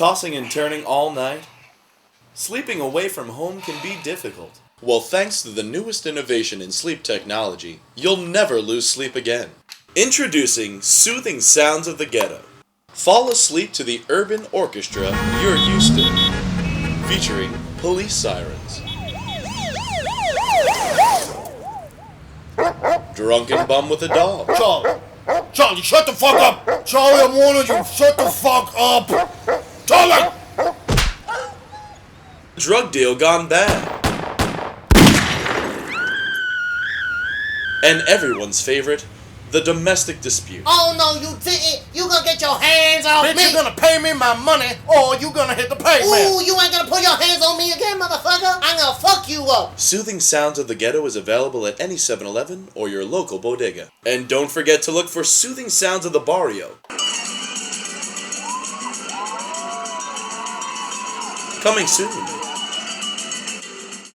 Tossing and turning all night? Sleeping away from home can be difficult. Well, thanks to the newest innovation in sleep technology, you'll never lose sleep again. Introducing Soothing Sounds of the Ghetto. Fall asleep to the urban orchestra you're used to, featuring police sirens, drunken bum with a dog, Charlie, shut the fuck up! Charlie, I'm warning you, shut the fuck up! Charlie! drug deal gone bad, and everyone's favorite, the domestic dispute. Oh no, you didn't! You gonna get your hands off Bitch, me! you gonna pay me my money, or you gonna hit the pavement! Ooh, you ain't gonna put your hands on me again, motherfucker! I'm gonna fuck you up! Soothing Sounds of the Ghetto is available at any 7-Eleven or your local bodega. And don't forget to look for Soothing Sounds of the Barrio. Coming soon.